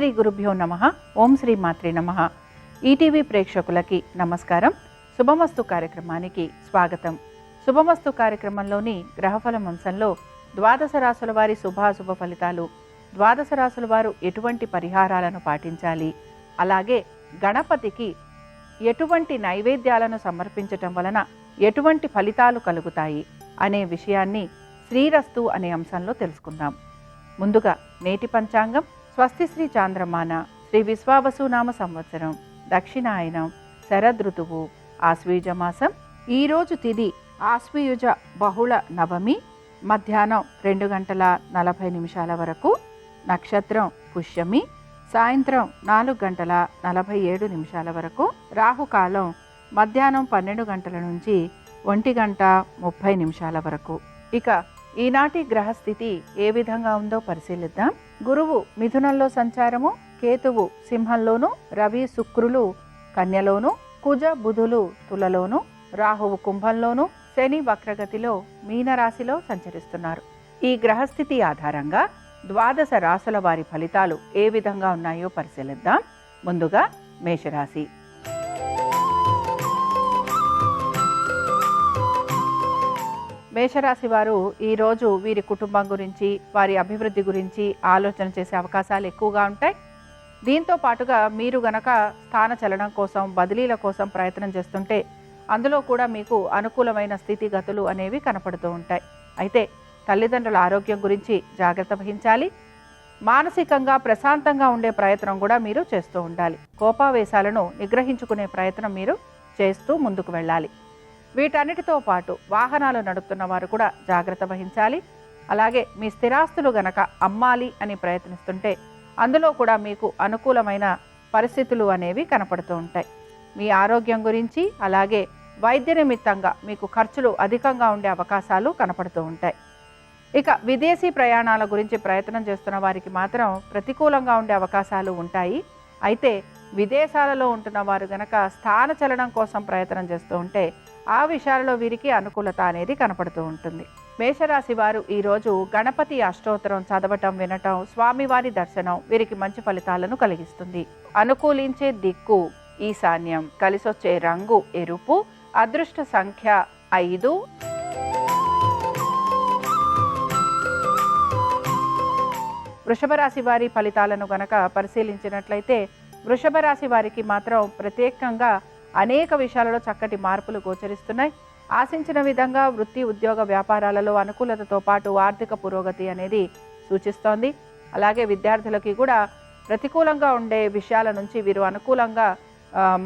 శ్రీ గురుభ్యో నమః. ఓం శ్రీ మాత్రే నమః. ఈటీవీ ప్రేక్షకులకి నమస్కారం. శుభమస్తు కార్యక్రమానికి స్వాగతం. శుభమస్తు కార్యక్రమంలోని గ్రహఫలం అంశంలో ద్వాదశ రాశుల వారి శుభాశుభ ఫలితాలు, ద్వాదశ రాశుల వారు ఎటువంటి పరిహారాలను పాటించాలి, అలాగే గణపతికి ఎటువంటి నైవేద్యాలను సమర్పించటం వలన ఎటువంటి ఫలితాలు కలుగుతాయి అనే విషయాన్ని శ్రీరస్తు అనే అంశంలో తెలుసుకుందాం. ముందుగా నేటి పంచాంగం స్వస్తి శ్రీ చాంద్రమాన శ్రీ విశ్వావసునామ సంవత్సరం దక్షిణాయనం శరదృతువు ఆశ్వీజ మాసం. ఈరోజు తిథి ఆశ్వయుజ బహుళ నవమి మధ్యాహ్నం 2:40 వరకు. నక్షత్రం పుష్యమి సాయంత్రం 4:47 వరకు. రాహుకాలం మధ్యాహ్నం 12 గంటల నుంచి 1:30 వరకు. ఇక ఈనాటి గ్రహస్థితి ఏ విధంగా ఉందో పరిశీలిద్దాం. గురువు మిథునంలో సంచారము, కేతువు సింహంలోను, రవి శుక్రులు కన్యలోను, కుజ బుధులు తులలోను, రాహువు కుంభంలోను, శని వక్రగతిలో మీనరాశిలో సంచరిస్తున్నారు. ఈ గ్రహస్థితి ఆధారంగా ద్వాదశ రాశుల వారి ఫలితాలు ఏ విధంగా ఉన్నాయో పరిశీలిద్దాం. ముందుగా మేషరాశి. మేషరాశి వారు ఈరోజు వీరి కుటుంబం గురించి, వారి అభివృద్ధి గురించి ఆలోచన చేసే అవకాశాలు ఎక్కువగా ఉంటాయి. దీంతో పాటుగా మీరు గనక స్థాన చలనం కోసం, బదిలీల కోసం ప్రయత్నం చేస్తుంటే అందులో కూడా మీకు అనుకూలమైన స్థితిగతులు అనేవి కనపడుతూ ఉంటాయి. అయితే తల్లిదండ్రుల ఆరోగ్యం గురించి జాగ్రత్త వహించాలి. మానసికంగా ప్రశాంతంగా ఉండే ప్రయత్నం కూడా మీరు చేస్తూ ఉండాలి. కోపావేశాలను నిగ్రహించుకునే ప్రయత్నం మీరు చేస్తూ ముందుకు వెళ్ళాలి. వీటన్నిటితో పాటు వాహనాలు నడుపుతున్న వారు కూడా జాగ్రత్త వహించాలి. అలాగే మీ స్థిరాస్తులు గనక అమ్మాలి అని ప్రయత్నిస్తుంటే అందులో కూడా మీకు అనుకూలమైన పరిస్థితులు అనేవి కనపడుతూ ఉంటాయి. మీ ఆరోగ్యం గురించి, అలాగే వైద్య నిమిత్తంగా మీకు ఖర్చులు అధికంగా ఉండే అవకాశాలు కనపడుతూ ఉంటాయి. ఇక విదేశీ ప్రయాణాల గురించి ప్రయత్నం చేస్తున్న వారికి మాత్రం ప్రతికూలంగా ఉండే అవకాశాలు ఉంటాయి. అయితే విదేశాలలో ఉంటున్న వారు గనక స్థాన చలనం కోసం ప్రయత్నం చేస్తూ ఉంటే ఆ విషయాలలో వీరికి అనుకూలత అనేది కనపడుతూ ఉంటుంది. మేషరాశి వారు ఈరోజు గణపతి అష్టోత్తరం చదవటం, వినటం, స్వామివారి దర్శనం వీరికి మంచి ఫలితాలను కలిగిస్తుంది. అనుకూలించే దిక్కు ఈశాన్యం, కలిసొచ్చే రంగు ఎరుపు, అదృష్ట సంఖ్య 5. వృషభ రాశి వారి ఫలితాలను గనక పరిశీలించినట్లయితే వృషభ రాశి వారికి మాత్రం ప్రత్యేకంగా అనేక విషయాలలో చక్కటి మార్పులు గోచరిస్తున్నాయి. ఆశించిన విధంగా వృత్తి, ఉద్యోగ, వ్యాపారాలలో అనుకూలతతో పాటు ఆర్థిక పురోగతి అనేది సూచిస్తోంది. అలాగే విద్యార్థులకి కూడా ప్రతికూలంగా ఉండే విషయాల నుంచి వీరు అనుకూలంగా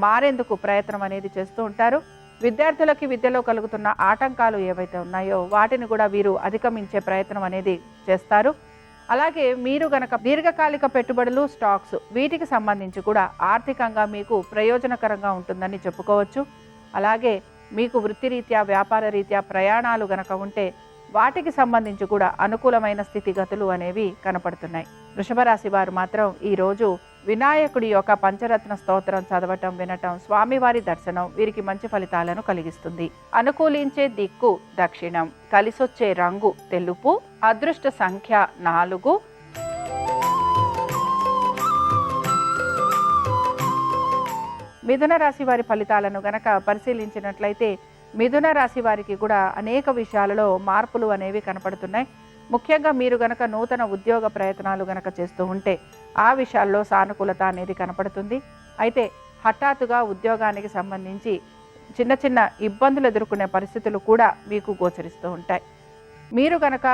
మారేందుకు ప్రయత్నం అనేది చేస్తూ ఉంటారు. విద్యార్థులకి విద్యలో కలుగుతున్న ఆటంకాలు ఏవైతే ఉన్నాయో వాటిని కూడా వీరు అధిగమించే ప్రయత్నం అనేది చేస్తారు. అలాగే మీరు గనక దీర్ఘకాలిక పెట్టుబడులు, స్టాక్స్ వీటికి సంబంధించి కూడా ఆర్థికంగా మీకు ప్రయోజనకరంగా ఉంటుందని చెప్పుకోవచ్చు. అలాగే మీకు వృత్తిరీత్యా, వ్యాపార రీత్యా ప్రయాణాలు గనక ఉంటే వాటికి సంబంధించి కూడా అనుకూలమైన స్థితిగతులు అనేవి కనపడుతున్నాయి. వృషభ రాశి వారు మాత్రం ఈరోజు వినాయకుడి యొక్క పంచరత్న స్తోత్రం చదవటం, వినటం, స్వామివారి దర్శనం వీరికి మంచి ఫలితాలను కలిగిస్తుంది. అనుకూలించే దిక్కు దక్షిణం, కలిసొచ్చే రంగు తెలుపు, అదృష్ట సంఖ్య 4. మిథున రాశి వారి ఫలితాలను గనక పరిశీలించినట్లయితే మిథున రాశి వారికి కూడా అనేక విషయాలలో మార్పులు అనేవి కనపడుతున్నాయి. ముఖ్యంగా మీరు గనక నూతన ఉద్యోగ ప్రయత్నాలు గనక చేస్తూ ఉంటే ఆ విషయాల్లో సానుకూలత అనేది కనపడుతుంది. అయితే హఠాత్తుగా ఉద్యోగానికి సంబంధించి చిన్న చిన్న ఇబ్బందులు ఎదుర్కొనే పరిస్థితులు కూడా మీకు గోచరిస్తూ ఉంటాయి. మీరు గనక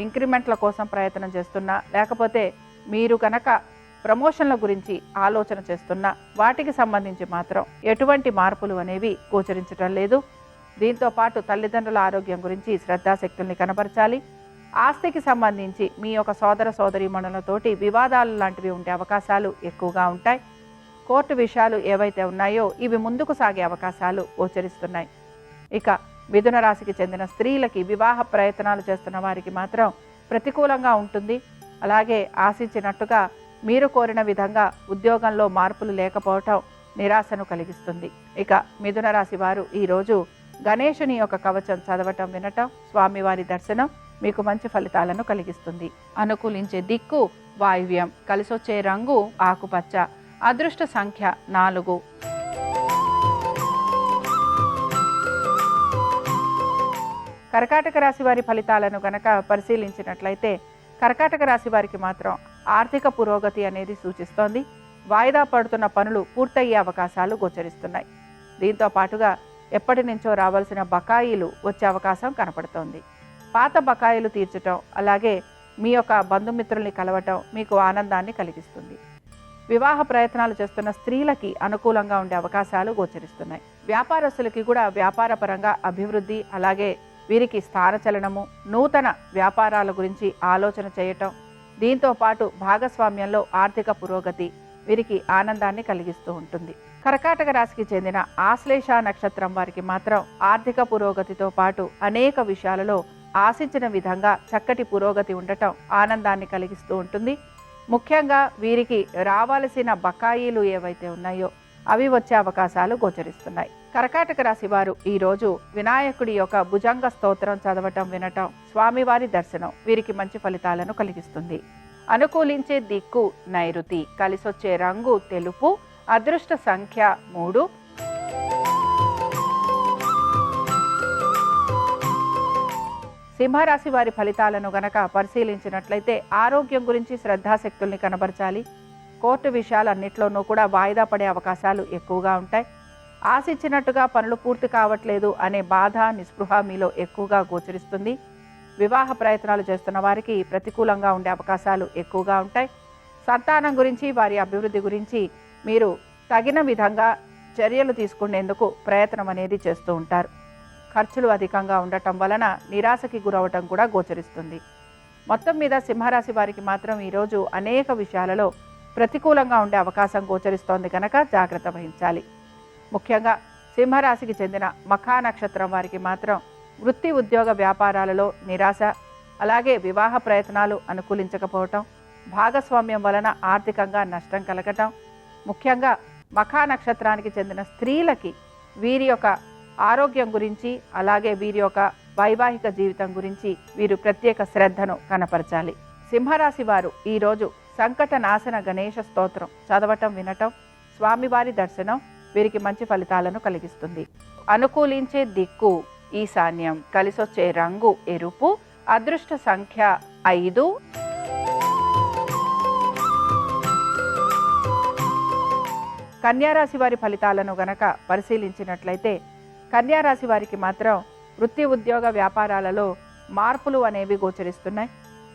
ఇంక్రిమెంట్ల కోసం ప్రయత్నం చేస్తున్నా, లేకపోతే మీరు గనక ప్రమోషన్ల గురించి ఆలోచన చేస్తున్నా వాటికి సంబంధించి మాత్రం ఎటువంటి మార్పులు అనేవి గోచరించడం లేదు. దీంతో పాటు తల్లిదండ్రుల ఆరోగ్యం గురించి శ్రద్ధాశక్తుల్ని కనపరచాలి. ఆస్తికి సంబంధించి మీ యొక్క సోదర సోదరీమణులతోటి వివాదాలు లాంటివి ఉండే అవకాశాలు ఎక్కువగా ఉంటాయి. కోర్టు విషయాలు ఏవైతే ఉన్నాయో ఇవి ముందుకు సాగే అవకాశాలు గోచరిస్తున్నాయి. ఇక మిథున రాశికి చెందిన స్త్రీలకి వివాహ ప్రయత్నాలు చేస్తున్న వారికి మాత్రం ప్రతికూలంగా ఉంటుంది. అలాగే ఆశించినట్టుగా మీరు కోరిన విధంగా ఉద్యోగంలో మార్పులు లేకపోవటం నిరాశను కలిగిస్తుంది. ఇక మిథున రాశి వారు ఈరోజు గణేశుని యొక్క కవచం చదవటం, వినటం, స్వామివారి దర్శనం మీకు మంచి ఫలితాలను కలిగిస్తుంది. అనుకూలించే దిక్కు వాయువ్యం, కలిసొచ్చే రంగు ఆకుపచ్చ, అదృష్ట సంఖ్య 4. కర్కాటక రాశి వారి ఫలితాలను గనక పరిశీలించినట్లయితే కర్కాటక రాశి వారికి మాత్రం ఆర్థిక పురోగతి అనేది సూచిస్తోంది. వాయిదా పడుతున్న పనులు పూర్తయ్యే అవకాశాలు గోచరిస్తున్నాయి. దీంతో పాటుగా ఎప్పటి నుంచో రావాల్సిన బకాయిలు వచ్చే అవకాశం కనపడుతోంది. పాత బకాయిలు తీర్చటం, అలాగే మీ యొక్క బంధుమిత్రుల్ని కలవటం మీకు ఆనందాన్ని కలిగిస్తుంది. వివాహ ప్రయత్నాలు చేస్తున్న స్త్రీలకి అనుకూలంగా ఉండే అవకాశాలు గోచరిస్తున్నాయి. వ్యాపారస్తులకి కూడా వ్యాపారపరంగా అభివృద్ధి, అలాగే వీరికి స్థానచలనము, నూతన వ్యాపారాల గురించి ఆలోచన చేయటం, దీంతో పాటు భాగస్వామ్యంలో ఆర్థిక పురోగతి వీరికి ఆనందాన్ని కలిగిస్తూ ఉంటుంది. కర్కాటక రాశికి చెందిన ఆశ్లేష నక్షత్రం వారికి మాత్రం ఆర్థిక పురోగతితో పాటు అనేక విషయాలలో ఆశించిన విధంగా చక్కటి పురోగతి ఉండటం ఆనందాన్ని కలిగిస్తూ ఉంటుంది. ముఖ్యంగా వీరికి రావాల్సిన బకాయిలు ఏవైతే ఉన్నాయో అవి వచ్చే అవకాశాలు గోచరిస్తున్నాయి. కర్కాటక రాశి వారు ఈరోజు వినాయకుడి యొక్క భుజంగ స్తోత్రం చదవటం, వినటం, స్వామివారి దర్శనం వీరికి మంచి ఫలితాలను కలిగిస్తుంది. అనుకూలించే దిక్కు నైరుతి, కలిసొచ్చే రంగు తెలుపు, అదృష్ట సంఖ్య 3. సింహరాశి వారి ఫలితాలను గనక పరిశీలించినట్లయితే ఆరోగ్యం గురించి శ్రద్ధాశక్తుల్ని కనబరచాలి. కోర్టు విషయాలన్నింటిలోనూ కూడా వాయిదా పడే అవకాశాలు ఎక్కువగా ఉంటాయి. ఆశించినట్టుగా పనులు పూర్తి కావట్లేదు అనే బాధ, నిస్పృహ మీలో ఎక్కువగా గోచరిస్తుంది. వివాహ ప్రయత్నాలు చేస్తున్న వారికి ప్రతికూలంగా ఉండే అవకాశాలు ఎక్కువగా ఉంటాయి. సంతానం గురించి, వారి అభివృద్ధి గురించి మీరు తగిన విధంగా చర్యలు తీసుకునేందుకు ప్రయత్నం అనేది చేస్తూ ఉంటారు. ఖర్చులు అధికంగా ఉండటం వలన నిరాశకి గురవటం కూడా గోచరిస్తుంది. మొత్తం మీద సింహరాశి వారికి మాత్రం ఈరోజు అనేక విషయాలలో ప్రతికూలంగా ఉండే అవకాశం గోచరిస్తోంది కనుక జాగ్రత్త వహించాలి. ముఖ్యంగా సింహరాశికి చెందిన మఖా నక్షత్రం వారికి మాత్రం వృత్తి, ఉద్యోగ, వ్యాపారాలలో నిరాశ, అలాగే వివాహ ప్రయత్నాలు అనుకూలించకపోవటం, భాగస్వామ్యం వలన ఆర్థికంగా నష్టం కలగటం, ముఖ్యంగా మఖా నక్షత్రానికి చెందిన స్త్రీలకి వీరి యొక్క ఆరోగ్యం గురించి, అలాగే వీరి యొక్క వైవాహిక జీవితం గురించి వీరు ప్రత్యేక శ్రద్ధను కనపరచాలి. సింహరాశి వారు ఈరోజు సంకట నాశన గణేష స్తోత్రం చదవటం, వినటం, స్వామివారి దర్శనం వీరికి మంచి ఫలితాలను కలిగిస్తుంది. అనుకూలించే దిక్కు ఈశాన్యం, కలిసొచ్చే రంగు ఎరుపు, అదృష్ట సంఖ్య 5. కన్యారాశి వారి ఫలితాలను గనక పరిశీలించినట్లయితే కన్యారాశి వారికి మాత్రం వృత్తి, ఉద్యోగ, వ్యాపారాలలో మార్పులు అనేవి గోచరిస్తున్నాయి.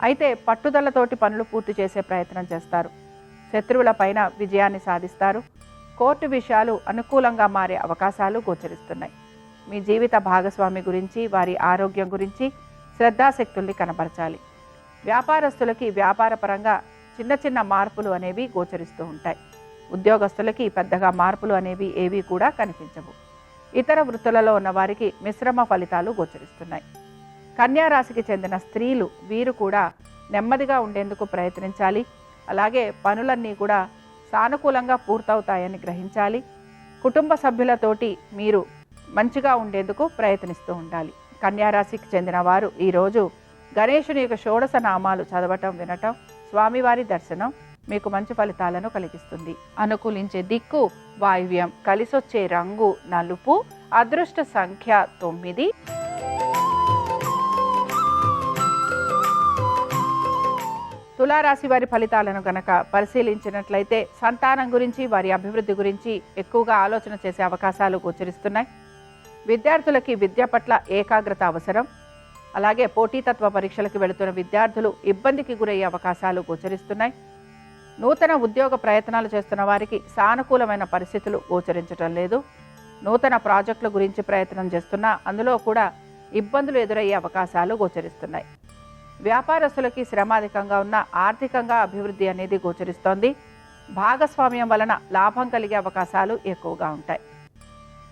అయితే పట్టుదలతోటి పనులు పూర్తి చేసే ప్రయత్నం చేస్తారు. శత్రువుల పైన విజయాన్ని సాధిస్తారు. కోర్టు విషయాలు అనుకూలంగా మారే అవకాశాలు గోచరిస్తున్నాయి. మీ జీవిత భాగస్వామి గురించి, వారి ఆరోగ్యం గురించి శ్రద్ధాశక్తుల్ని కనబరచాలి. వ్యాపారస్తులకి వ్యాపారపరంగా చిన్న చిన్న మార్పులు అనేవి గోచరిస్తూ ఉంటాయి. ఉద్యోగస్తులకి పెద్దగా మార్పులు అనేవి ఏవి కూడా కనిపించవు. ఇతర వృత్తులలో ఉన్న వారికి మిశ్రమ ఫలితాలు గోచరిస్తున్నాయి. కన్యారాశికి చెందిన స్త్రీలు వీరు కూడా నెమ్మదిగా ఉండేందుకు ప్రయత్నించాలి. అలాగే పనులన్నీ కూడా సానుకూలంగా పూర్తవుతాయని గ్రహించాలి. కుటుంబ సభ్యులతోటి మీరు మంచిగా ఉండేందుకు ప్రయత్నిస్తూ ఉండాలి. కన్యారాశికి చెందిన వారు ఈరోజు గణేశుని యొక్క షోడశ నామాలు చదవటం, వినటం, స్వామివారి దర్శనం మీకు మంచి ఫలితాలను కలిగిస్తుంది. అనుకూలించే దిక్కు వాయువ్యం, కలిసొచ్చే రంగు నలుపు, అదృష్ట సంఖ్య 9. తులారాశి వారి ఫలితాలను గనక పరిశీలించినట్లయితే సంతానం గురించి, వారి అభివృద్ధి గురించి ఎక్కువగా ఆలోచన చేసే అవకాశాలు గోచరిస్తున్నాయి. విద్యార్థులకి విద్య పట్ల ఏకాగ్రత అవసరం. అలాగే పోటీతత్వ పరీక్షలకు వెళుతున్న విద్యార్థులు ఇబ్బందికి గురయ్యే అవకాశాలు గోచరిస్తున్నాయి. నూతన ఉద్యోగ ప్రయత్నాలు చేస్తున్న వారికి సానుకూలమైన పరిస్థితులు గోచరించటం లేదు. నూతన ప్రాజెక్టుల గురించి ప్రయత్నం చేస్తున్నా అందులో కూడా ఇబ్బందులు ఎదురయ్యే అవకాశాలు గోచరిస్తున్నాయి. వ్యాపారస్తులకి శ్రమాధికంగా ఉన్న ఆర్థికంగా అభివృద్ధి అనేది గోచరిస్తోంది. భాగస్వామ్యం వలన లాభం కలిగే అవకాశాలు ఎక్కువగా ఉంటాయి.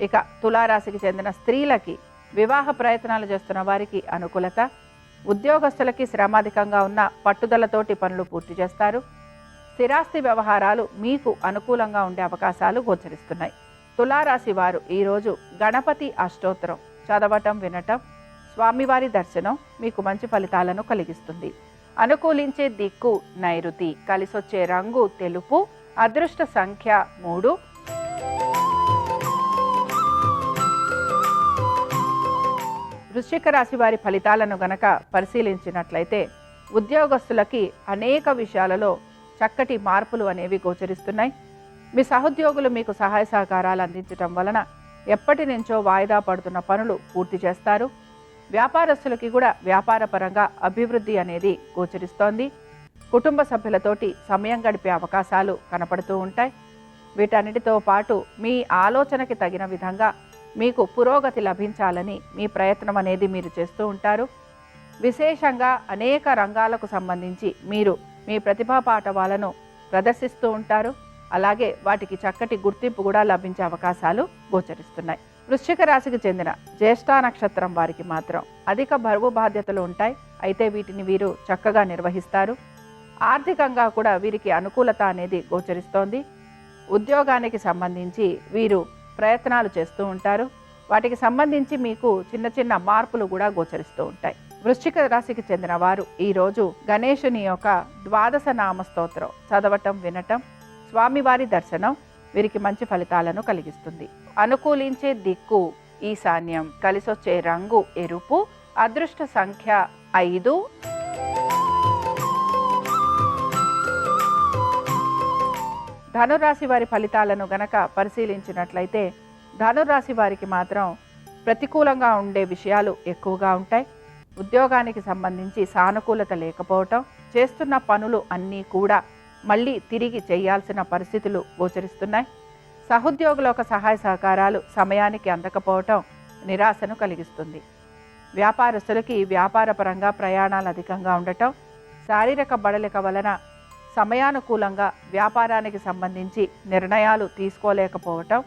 ఇక తులారాశికి చెందిన స్త్రీలకి వివాహ ప్రయత్నాలు చేస్తున్న వారికి అనుకూలత, ఉద్యోగస్తులకి శ్రమాధికంగా ఉన్న పట్టుదలతోటి పనులు పూర్తి చేస్తారు. స్థిరాస్తి వ్యవహారాలు మీకు అనుకూలంగా ఉండే అవకాశాలు గోచరిస్తున్నాయి. తులారాశి వారు ఈరోజు గణపతి అష్టోత్తరం చదవటం, వినటం, స్వామివారి దర్శనం మీకు మంచి ఫలితాలను కలిగిస్తుంది. అనుకూలించే దిక్కు నైరుతి, కలిసొచ్చే రంగు తెలుపు, అదృష్ట సంఖ్య 3. వృశ్చిక రాశి వారి ఫలితాలను గనక పరిశీలించినట్లయితే ఉద్యోగస్తులకి అనేక విషయాలలో చక్కటి మార్పులు అనేవి గోచరిస్తున్నాయి. మీ సహోద్యోగులు మీకు సహాయ సహకారాలు అందించడం వలన ఎప్పటి నుంచో వాయిదా పడుతున్న పనులు పూర్తి చేస్తారు. వ్యాపారస్తులకి కూడా వ్యాపారపరంగా అభివృద్ధి అనేది గోచరిస్తోంది. కుటుంబ సభ్యులతోటి సమయం గడిపే అవకాశాలు కనపడుతూ ఉంటాయి. వీటన్నిటితో పాటు మీ ఆలోచనకి తగిన విధంగా మీకు పురోగతి లభించాలని మీ ప్రయత్నం అనేది మీరు చేస్తూ ఉంటారు. విశేషంగా అనేక రంగాలకు సంబంధించి మీరు మీ ప్రతిభా పాటవాలను ప్రదర్శిస్తూ ఉంటారు. అలాగే వాటికి చక్కటి గుర్తింపు కూడా లభించే అవకాశాలు గోచరిస్తున్నాయి. వృశ్చిక రాశికి చెందిన జ్యేష్ఠ నక్షత్రం వారికి మాత్రం అధిక బరువు బాధ్యతలు ఉంటాయి. అయితే వీటిని వీరు చక్కగా నిర్వహిస్తారు. ఆర్థికంగా కూడా వీరికి అనుకూలత అనేది గోచరిస్తోంది. ఉద్యోగానికి సంబంధించి వీరు ప్రయత్నాలు చేస్తూ ఉంటారు. వాటికి సంబంధించి మీకు చిన్న చిన్న మార్పులు కూడా గోచరిస్తూ ఉంటాయి. వృశ్చిక రాశికి చెందిన వారు ఈరోజు గణేశుని యొక్క 12 నామ స్తోత్రం చదవటం, వినటం, స్వామివారి దర్శనం వీరికి మంచి ఫలితాలను కలిగిస్తుంది. అనుకూలించే దిక్కు ఈశాన్యం, కలిసొచ్చే రంగు ఎరుపు, అదృష్ట సంఖ్య 5. ధనురాశి వారి ఫలితాలను గనక పరిశీలించినట్లయితే ధనురాశి వారికి మాత్రం ప్రతికూలంగా ఉండే విషయాలు ఎక్కువగా ఉంటాయి. ఉద్యోగానికి సంబంధించి సానుకూలత లేకపోవటం, చేస్తున్న పనులు అన్నీ కూడా మళ్ళీ తిరిగి చేయాల్సిన పరిస్థితులు గోచరిస్తున్నాయి. సహోద్యోగుల యొక్క సహాయ సహకారాలు సమయానికి అందకపోవటం నిరాశను కలిగిస్తుంది. వ్యాపారస్తులకి వ్యాపారపరంగా ప్రయాణాలు అధికంగా ఉండటం, శారీరక బడలిక వలన సమయానుకూలంగా వ్యాపారానికి సంబంధించి నిర్ణయాలు తీసుకోలేకపోవటం,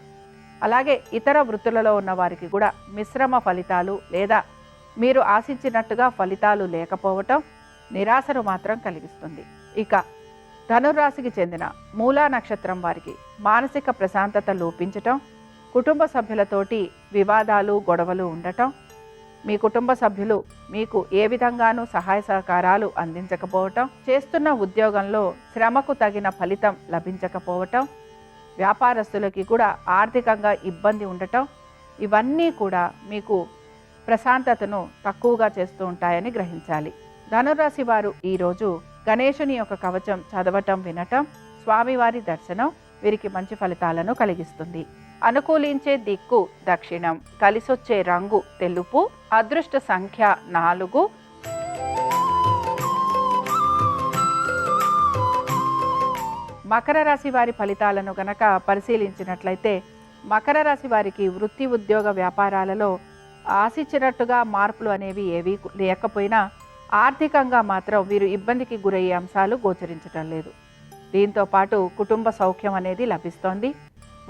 అలాగే ఇతర వృత్తులలో ఉన్న వారికి కూడా మిశ్రమ ఫలితాలు లేదా మీరు ఆశించినట్టుగా ఫలితాలు లేకపోవటం నిరాశను మాత్రం కలిగిస్తుంది. ఇక ధనుర్రాశికి చెందిన మూలా నక్షత్రం వారికి మానసిక ప్రశాంతత లోపించటం, కుటుంబ సభ్యులతోటి వివాదాలు గొడవలు ఉండటం, మీ కుటుంబ సభ్యులు మీకు ఏ విధంగానూ సహాయ సహకారాలు అందించకపోవటం, చేస్తున్న ఉద్యోగంలో శ్రమకు తగిన ఫలితం లభించకపోవటం, వ్యాపారస్తులకి కూడా ఆర్థికంగా ఇబ్బంది ఉండటం, ఇవన్నీ కూడా మీకు ప్రశాంతతను తక్కువగా చేస్తూ ఉంటాయని గ్రహించాలి. ధనురాశి వారు ఈరోజు గణేశుని యొక్క కవచం చదవటం, వినటం, స్వామివారి దర్శనం వీరికి మంచి ఫలితాలను కలిగిస్తుంది. అనుకూలించే దిక్కు దక్షిణం, కలిసొచ్చే రంగు తెలుపు, అదృష్ట సంఖ్య 4. మకర రాశి వారి ఫలితాలను గనక పరిశీలించినట్లయితే మకర రాశి వారికి వృత్తి ఉద్యోగ వ్యాపారాలలో ఆశించినట్టుగా మార్పులు అనేవి ఏవీ లేకపోయినా ఆర్థికంగా మాత్రం వీరు ఇబ్బందికి గురయ్యే అంశాలు గోచరించటం లేదు. దీంతో పాటు కుటుంబ సౌఖ్యం అనేది లభిస్తోంది.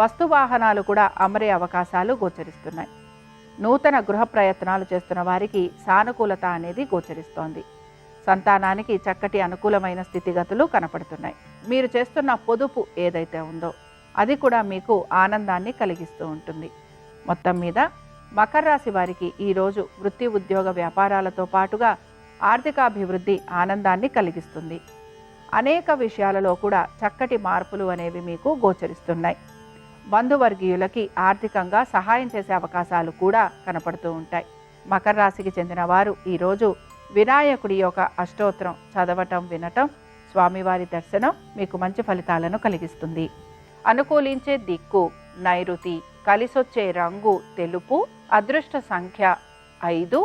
వస్తు వాహనాలు కూడా అమరే అవకాశాలు గోచరిస్తున్నాయి. నూతన గృహ ప్రయత్నాలు చేస్తున్న వారికి సానుకూలత అనేది గోచరిస్తోంది. సంతానానికి చక్కటి అనుకూలమైన స్థితిగతులు కనపడుతున్నాయి. మీరు చేస్తున్న పొదుపు ఏదైతే ఉందో అది కూడా మీకు ఆనందాన్ని కలిగిస్తూ ఉంటుంది. మొత్తం మీద మకర రాశి వారికి ఈరోజు వృత్తి ఉద్యోగ వ్యాపారాలతో పాటుగా ఆర్థికాభివృద్ధి ఆనందాన్ని కలిగిస్తుంది. అనేక విషయాలలో కూడా చక్కటి మార్పులు అనేవి మీకు గోచరిస్తున్నాయి. బంధువర్గీయులకి ఆర్థికంగా సహాయం చేసే అవకాశాలు కూడా కనపడుతూ ఉంటాయి. మకర రాశికి చెందిన వారు ఈరోజు వినాయకుడి యొక్క అష్టోత్తరం చదవటం, వినటం, స్వామివారి దర్శనం మీకు మంచి ఫలితాలను కలిగిస్తుంది. అనుకూలించే దిక్కు నైరుతి, కలిసొచ్చే రంగు తెలుపు, అదృష్ట సంఖ్య 5.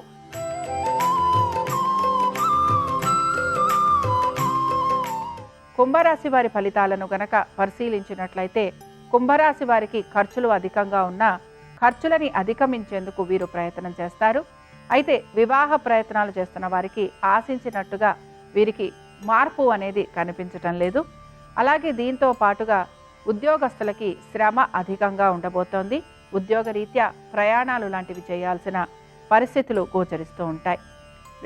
కుంభరాశి వారి ఫలితాలను గనక పరిశీలించినట్లయితే కుంభరాశి వారికి ఖర్చులు అధికంగా ఉన్నా ఖర్చులని అధిగమించేందుకు వీరు ప్రయత్నం చేస్తారు. అయితే వివాహ ప్రయత్నాలు చేస్తున్న వారికి ఆశించినట్టుగా వీరికి మార్పు అనేది కనిపించటం లేదు. అలాగే దీంతో పాటుగా ఉద్యోగస్తులకి శ్రమ అధికంగా ఉండబోతోంది. ఉద్యోగరీత్యా ప్రయాణాలు లాంటివి చేయాల్సిన పరిస్థితులు గోచరిస్తూ ఉంటాయి.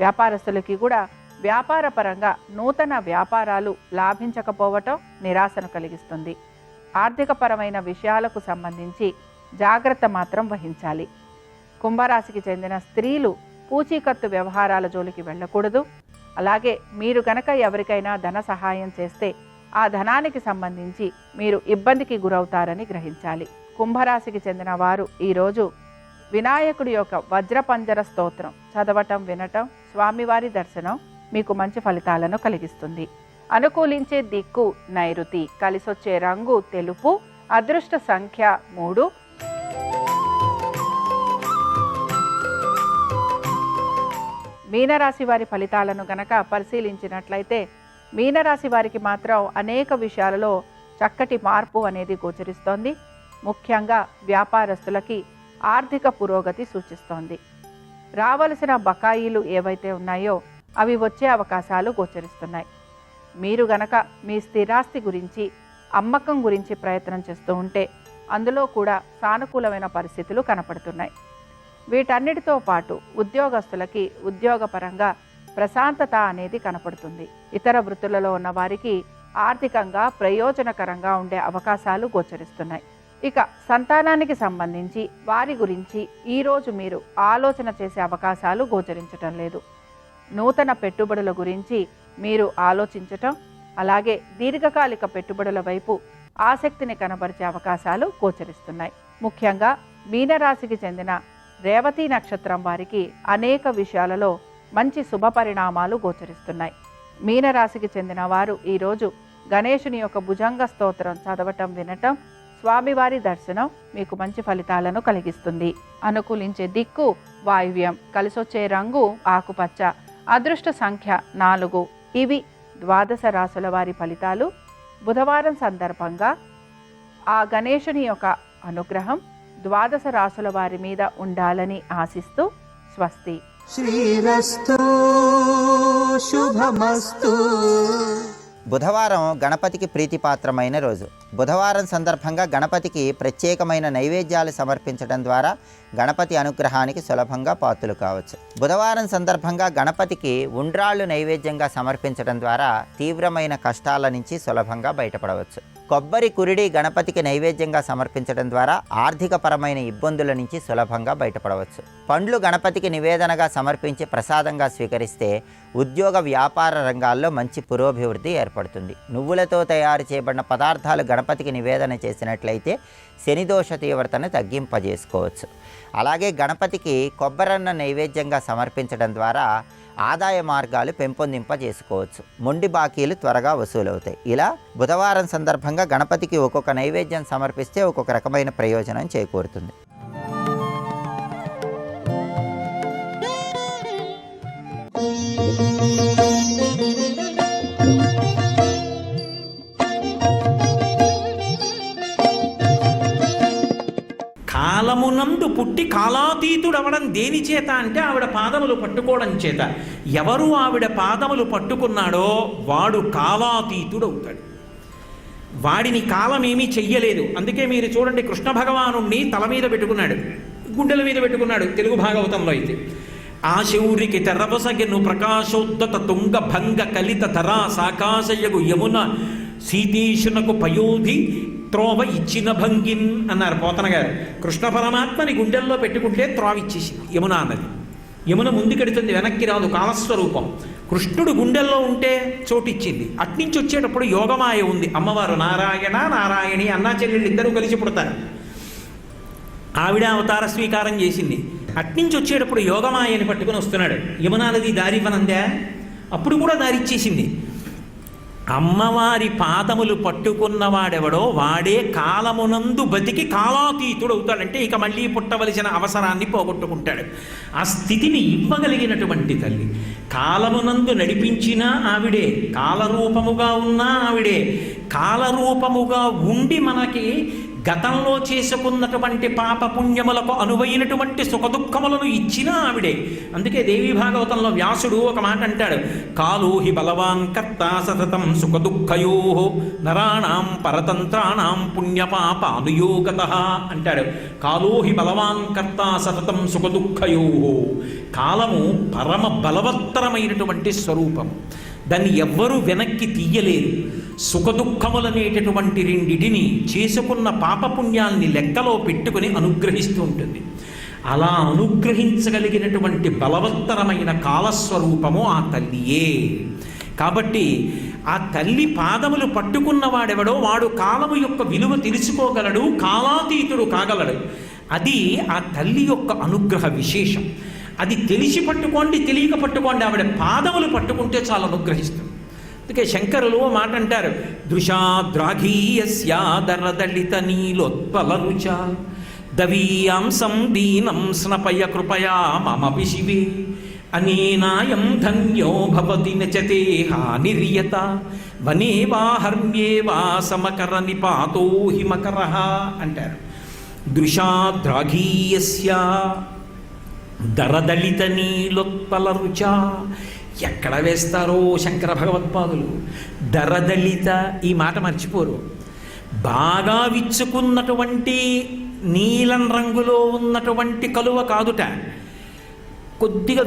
వ్యాపారస్తులకి కూడా వ్యాపారపరంగా నూతన వ్యాపారాలు లాభించకపోవటం నిరాశను కలిగిస్తుంది. ఆర్థికపరమైన విషయాలకు సంబంధించి జాగ్రత్త మాత్రం వహించాలి. కుంభరాశికి చెందిన స్త్రీలు పూచీకత్తు వ్యవహారాల జోలికి వెళ్ళకూడదు. అలాగే మీరు గనక ఎవరికైనా ధన సహాయం చేస్తే ఆ ధనానికి సంబంధించి మీరు ఇబ్బందికి గురవుతారని గ్రహించాలి. కుంభరాశికి చెందిన వారు ఈరోజు వినాయకుడి యొక్క వజ్రపంజర స్తోత్రం చదవటం, వినటం, స్వామివారి దర్శనం మీకు మంచి ఫలితాలను కలిగిస్తుంది. అనుకూలించే దిక్కు నైరుతి, కలిసొచ్చే రంగు తెలుపు, అదృష్ట సంఖ్య 3. మీనరాశి వారి ఫలితాలను గనక పరిశీలించినట్లయితే మీనరాశి వారికి మాత్రం అనేక విషయాలలో చక్కటి మార్పు అనేది గోచరిస్తోంది. ముఖ్యంగా వ్యాపారస్తులకి ఆర్థిక పురోగతి సూచిస్తోంది. రావలసిన బకాయిలు ఏవైతే ఉన్నాయో అవి వచ్చే అవకాశాలు గోచరిస్తున్నాయి. మీరు గనక మీ స్థిరాస్తి గురించి, అమ్మకం గురించి ప్రయత్నం చేస్తూ ఉంటే అందులో కూడా సానుకూలమైన పరిస్థితులు కనపడుతున్నాయి. వీటన్నిటితో పాటు ఉద్యోగస్తులకి ఉద్యోగపరంగా ప్రశాంతత అనేది కనపడుతుంది. ఇతర వృత్తులలో ఉన్న వారికి ఆర్థికంగా ప్రయోజనకరంగా ఉండే అవకాశాలు గోచరిస్తున్నాయి. ఇక సంతానానికి సంబంధించి వారి గురించి ఈరోజు మీరు ఆలోచన చేసే అవకాశాలు గోచరించటం లేదు. నూతన పెట్టుబడుల గురించి మీరు ఆలోచించటం, అలాగే దీర్ఘకాలిక పెట్టుబడుల వైపు ఆసక్తిని కనబరిచే అవకాశాలు గోచరిస్తున్నాయి. ముఖ్యంగా మీనరాశికి చెందిన రేవతి నక్షత్రం వారికి అనేక విషయాలలో మంచి శుభ పరిణామాలు గోచరిస్తున్నాయి. మీనరాశికి చెందిన వారు ఈరోజు గణేశుని యొక్క భుజంగ స్తోత్రం చదవటం, వినటం, స్వామివారి దర్శనం మీకు మంచి ఫలితాలను కలిగిస్తుంది. అనుకూలించే దిక్కు వాయువ్యం, కలిసొచ్చే రంగు ఆకుపచ్చ, అదృష్ట సంఖ్య 4. ఇవి ద్వాదశ రాశుల వారి ఫలితాలు. బుధవారం సందర్భంగా ఆ గణేశుని యొక్క అనుగ్రహం ద్వాదశ రాశుల వారి మీద ఉండాలని ఆశిస్తూ స్వస్తి. శ్రీరస్తు శుభమస్తు. బుధవారం గణపతికి ప్రీతిపాత్రమైన రోజు. బుధవారం సందర్భంగా గణపతికి ప్రత్యేకమైన నైవేద్యాలు సమర్పించడం ద్వారా గణపతి అనుగ్రహానికి సులభంగా పాత్రలు కావచ్చు. బుధవారం సందర్భంగా గణపతికి ఉండ్రాళ్ళు నైవేద్యంగా సమర్పించడం ద్వారా తీవ్రమైన కష్టాల నుంచి సులభంగా బయటపడవచ్చు. కొబ్బరి కురిడి గణపతికి నైవేద్యంగా సమర్పించడం ద్వారా ఆర్థికపరమైన ఇబ్బందుల నుంచి సులభంగా బయటపడవచ్చు. పండ్లు గణపతికి నివేదనగా సమర్పించి ప్రసాదంగా స్వీకరిస్తే ఉద్యోగ వ్యాపార రంగాల్లో మంచి పురోభివృద్ధి ఏర్పడుతుంది. నువ్వులతో తయారు చేయబడిన పదార్థాలు గణపతికి నివేదన చేసినట్లయితే శనిదోష తీవ్రతను తగ్గింపజేసుకోవచ్చు. అలాగే గణపతికి కొబ్బరన్న నైవేద్యంగా సమర్పించడం ద్వారా ఆదాయ మార్గాలు పెంపొందింపజేసుకోవచ్చు. మొండి బాకీలు త్వరగా వసూలవుతాయి. ఇలా బుధవారం సందర్భంగా గణపతికి ఒక్కొక్క నైవేద్యం సమర్పిస్తే ఒక్కొక్క రకమైన ప్రయోజనం చేకూరుతుంది. కాలమునందు పుట్టి కాలాతీతుడవడం దేని చేత అంటే ఆవిడ పాదములు పట్టుకోవడం చేత. ఎవరు ఆవిడ పాదములు పట్టుకున్నాడో వాడు కాలాతీతుడవుతాడు. వాడిని కాలమేమీ చెయ్యలేదు. అందుకే మీరు చూడండి, కృష్ణ భగవానుణ్ణి తల మీద పెట్టుకున్నాడు, గుండెల మీద పెట్టుకున్నాడు తెలుగు భాగవతంలో అయితే. ఆ శౌరికి తెరవసగెను ప్రకాశోద్దత తుంగ భంగ కలిత ధరా సాకాశయగు యమున సీతీశునకు పయోధి త్రోవ ఇచ్చిన భంగిన్ అన్నారు పోతన గారు. కృష్ణ పరమాత్మని గుండెల్లో పెట్టుకుంటే త్రోవ ఇచ్చేసింది యమున అన్నది. యమున ముందుకెడుతుంది, వెనక్కి రాదు, కాలస్వరూపం. కృష్ణుడు గుండెల్లో ఉంటే చోటిచ్చింది. అట్నుంచి వచ్చేటప్పుడు యోగమాయ ఉంది. అమ్మవారు నారాయణ నారాయణి అన్నా చెల్లెళ్ళు ఇద్దరూ కలిసి పుడతారు. ఆవిడ అవతార స్వీకారం చేసింది. అట్నుంచి వచ్చేటప్పుడు యోగమాయని పట్టుకుని వస్తున్నాడు. యమునా నది దారివ్వనందా? అప్పుడు కూడా దారిచ్చేసింది. అమ్మవారి పాదములు పట్టుకున్నవాడెవడో వాడే కాలమునందు బతికి కాలాతీతుడు అవుతాడంటే ఇక మళ్ళీ పుట్టవలసిన అవసరాన్ని పోగొట్టుకుంటాడు. ఆ స్థితిని ఇవ్వగలిగినటువంటి తల్లి. కాలమునందు నడిపించినా ఆవిడే, కాలరూపముగా ఉన్నా ఆవిడే, కాలరూపముగా ఉండి మనకి గతంలో చేసుకున్నటువంటి పాపపుణ్యములకు అనువైనటువంటి సుఖదుఖములను ఇచ్చినా ఆవిడే. అందుకే దేవీ భాగవతంలో వ్యాసుడు ఒక మాట అంటాడు, కాలో హి బలవాన్ కర్త సతతం సుఖదుఃఖయో నరాణాం పరతంత్రాణాం పుణ్యపాప అనుయోగతః అంటాడు. కాలో హి బలవాన్ కర్త సతతం సుఖదుఃఖయో. కాలము పరమ బలవత్తరమైనటువంటి స్వరూపం. దాన్ని ఎవ్వరూ వెనక్కి తీయలేరు. సుఖదుఖములనేటటువంటి రెండిటిని చేసుకున్న పాపపుణ్యాల్ని లెక్కలో పెట్టుకుని అనుగ్రహిస్తూ ఉంటుంది. అలా అనుగ్రహించగలిగినటువంటి బలవత్తరమైన కాలస్వరూపము ఆ తల్లియే. కాబట్టి ఆ తల్లి పాదములు పట్టుకున్నవాడెవడో వాడు కాలము యొక్క విలువ తెలుసుకోగలడు, కాలాతీతుడు కాగలడు. అది ఆ తల్లి యొక్క అనుగ్రహ విశేషం. అది తెలిసి పట్టుకోండి, తెలియక పట్టుకోండి, ఆవిడ పాదములు పట్టుకుంటే చాలా అనుగ్రహిస్తుంది. అందుకే శంకరులు ఓ మాట అంటారు, దృశాద్రాఘీయస్యాదరదళిత నీలోత్పల రుచ దవీయాంసం దీనం స్నపయ కృపయా మమ విశివే అనేనాయం ధన్యో భవతి నచతే హానిర్యత వనే వా హర్మ్యే వా సమకర నిపాతో హిమకరః అంటారు. దృశాద్రాఘీయస్య దరదళిత నీలోత్పల రుచ. ఎక్కడ వేస్తారో శంకర భగవత్పాదులు దరదళిత, ఈ మాట మర్చిపోరు. బాగా విచ్చుకున్నటువంటి నీలం రంగులో ఉన్నటువంటి కలువ కాదుట, కొద్దిగా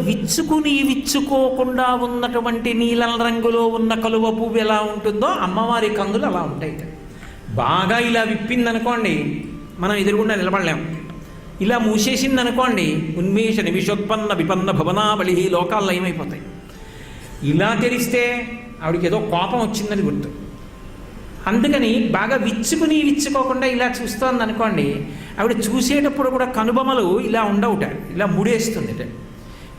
విచ్చుకోకుండా ఉన్నటువంటి నీలం రంగులో ఉన్న కలువ పువ్వు ఎలా ఉంటుందో అమ్మవారి కందులు అలా ఉంటాయి. బాగా ఇలా విప్పిందనుకోండి మనం ఎదురుగుండా నిలబడలేము. ఇలా మూసేసిందనుకోండి ఉన్మేష నిమిషోత్పన్న విపన్న భవనావళి లోకాల్లో ఏమైపోతాయి. ఇలా తెరిస్తే ఆవిడకి ఏదో కోపం వచ్చిందని గుర్తు. అందుకని బాగా విచ్చుకోకుండా ఇలా చూస్తోంది అనుకోండి, ఆవిడ చూసేటప్పుడు కూడా కనుబొమలు ఇలా ఉండవుట, ఇలా ముడేస్తుంది.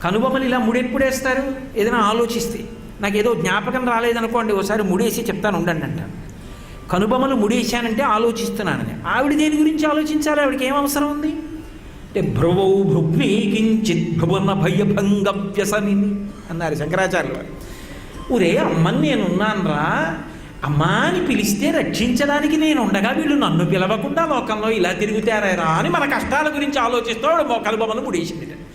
కనుబొమలు ఇలా ముడెప్పుడేస్తారు? ఏదైనా ఆలోచిస్తే. నాకు ఏదో జ్ఞాపకం రాలేదనుకోండి, ఓసారి ముడేసి చెప్తాను ఉండండి అంట. కనుబొమలు ముడేశానంటే ఆలోచిస్తున్నానని. ఆవిడ దేని గురించి ఆలోచించాలి? ఆవిడకి ఏం అవసరం ఉంది అంటే భ్రువౌ భృగ్నీ కించిత్ భువన భయభంగ వ్యసని అన్నారు శంకరాచార్యులు వారు. ఊరే అమ్మని నేనున్నానరా, అమ్మా అని పిలిస్తే రక్షించడానికి నేను ఉండగా వీళ్ళు నన్ను పిలవకుండా లోకంలో ఇలా తిరుగుతారా అని మన కష్టాల గురించి ఆలోచిస్తూ కనుబొమలు ముడేసింది.